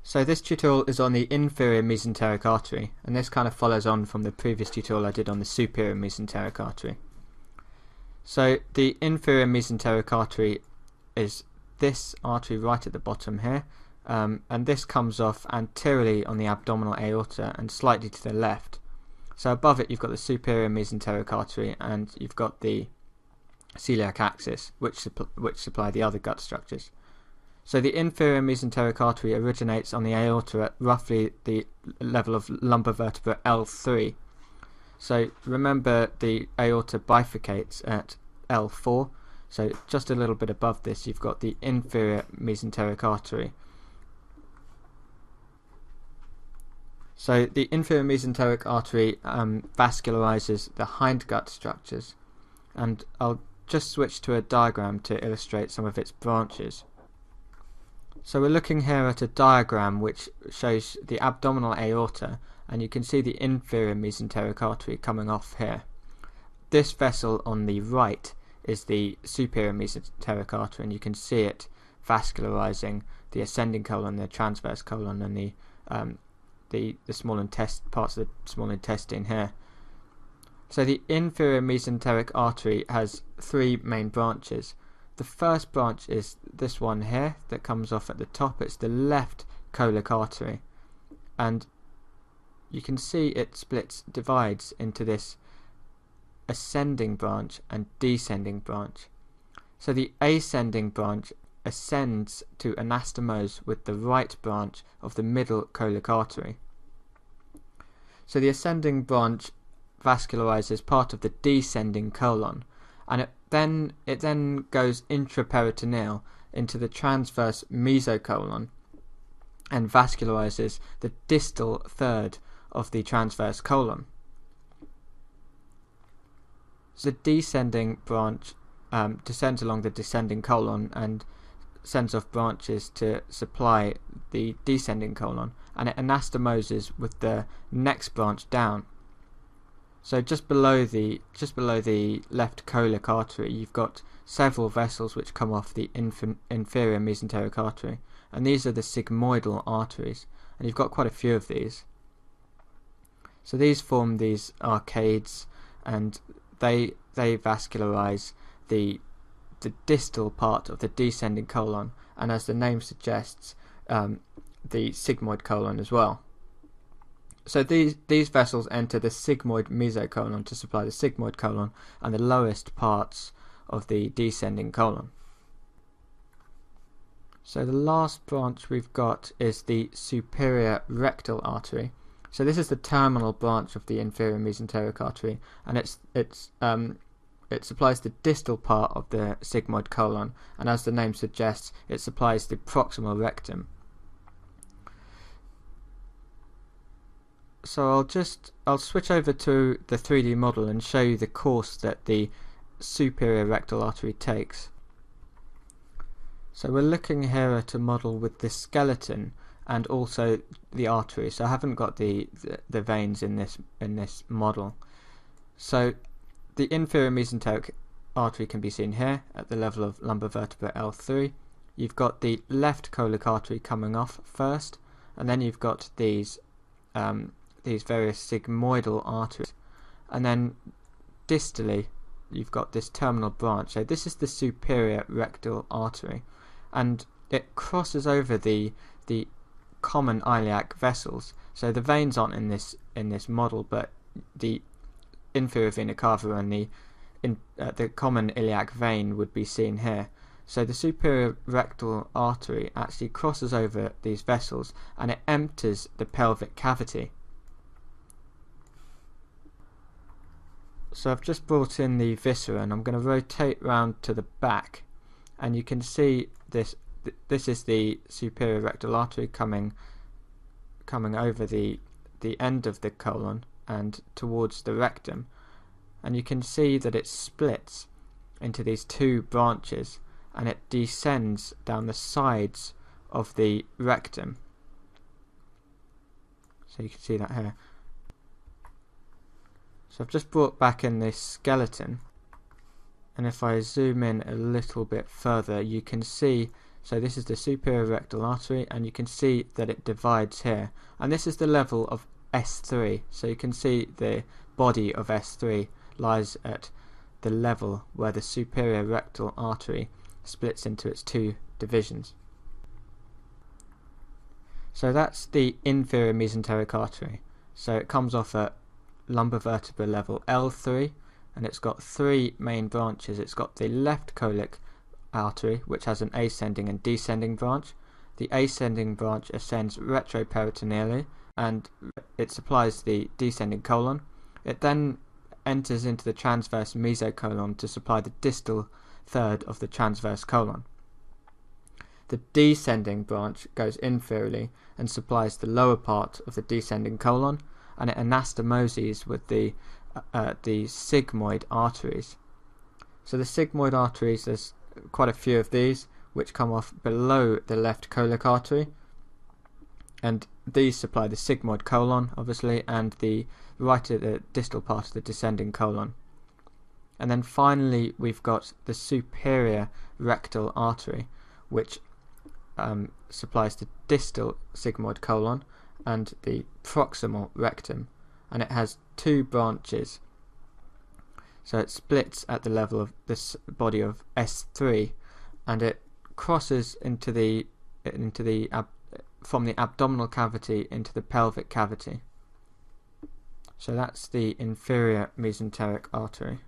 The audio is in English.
So this tutorial is on the inferior mesenteric artery, and this kind of follows on from the previous tutorial I did on the superior mesenteric artery. So the inferior mesenteric artery is this artery right at the bottom here, and this comes off anteriorly on the abdominal aorta and slightly to the left. So above it you've got the superior mesenteric artery and you've got the celiac axis, which supply the other gut structures. So the inferior mesenteric artery originates on the aorta at roughly the level of lumbar vertebra L3. So remember, the aorta bifurcates at L4, so just a little bit above this you've got the inferior mesenteric artery. So the inferior mesenteric artery vascularizes the hindgut structures, and I'll just switch to a diagram to illustrate some of its branches. So we're looking here at a diagram which shows the abdominal aorta, and you can see the inferior mesenteric artery coming off here. This vessel on the right is the superior mesenteric artery, and you can see it vascularizing the ascending colon, the transverse colon, and the small parts of the small intestine here. So the inferior mesenteric artery has three main branches. The first branch is this one here that comes off at the top. It's the left colic artery, and you can see it divides into this ascending branch and descending branch. So the ascending branch ascends to anastomose with the right branch of the middle colic artery. So the ascending branch vascularizes part of the descending colon, and it then goes intraperitoneal into the transverse mesocolon and vascularizes the distal third of the transverse colon. So the descending branch descends along the descending colon and sends off branches to supply the descending colon, and it anastomoses with the next branch down. So just below the left colic artery you've got several vessels which come off the inferior mesenteric artery, and these are the sigmoidal arteries, and you've got quite a few of these. So these form these arcades, and they vascularize the distal part of the descending colon, and as the name suggests, the sigmoid colon as well. So these vessels enter the sigmoid mesocolon to supply the sigmoid colon and the lowest parts of the descending colon. So the last branch we've got is the superior rectal artery. So this is the terminal branch of the inferior mesenteric artery, and it supplies the distal part of the sigmoid colon, and as the name suggests, it supplies the proximal rectum. So I'll switch over to the 3D model and show you the course that the superior rectal artery takes. So we're looking here at a model with the skeleton and also the artery. So I haven't got the veins in this model. So the inferior mesenteric artery can be seen here at the level of lumbar vertebra L3. You've got the left colic artery coming off first, and then you've got these various sigmoidal arteries, and then distally you've got this terminal branch. So this is the superior rectal artery, and it crosses over the common iliac vessels. So the veins aren't in this model, but the inferior vena cava and the common iliac vein would be seen here. So the superior rectal artery actually crosses over these vessels and it empties the pelvic cavity. So I've just brought in the viscera, and I'm going to rotate round to the back, and you can see this is the superior rectal artery coming over the end of the colon and towards the rectum, and you can see that it splits into these two branches and it descends down the sides of the rectum. So you can see that here. So I've just brought back in this skeleton, and if I zoom in a little bit further you can see So this is the superior rectal artery, and you can see that it divides here, and this is the level of S3. So you can see the body of S3 lies at the level where the superior rectal artery splits into its two divisions. So that's the inferior mesenteric artery. So it comes off at lumbar vertebra level L3, and it's got three main branches. It's got the left colic artery, which has an ascending and descending branch. The ascending branch ascends retroperitoneally, and it supplies the descending colon. It then enters into the transverse mesocolon to supply the distal third of the transverse colon. The descending branch goes inferiorly and supplies the lower part of the descending colon, and it anastomoses with the sigmoid arteries. So the sigmoid arteries, there's quite a few of these which come off below the left colic artery, and these supply the sigmoid colon obviously, and the right at the distal part of the descending colon. And then finally we've got the superior rectal artery, which supplies the distal sigmoid colon and the proximal rectum, and it has two branches. So it splits at the level of this body of S3, and it crosses from the abdominal cavity into the pelvic cavity. So that's the inferior mesenteric artery.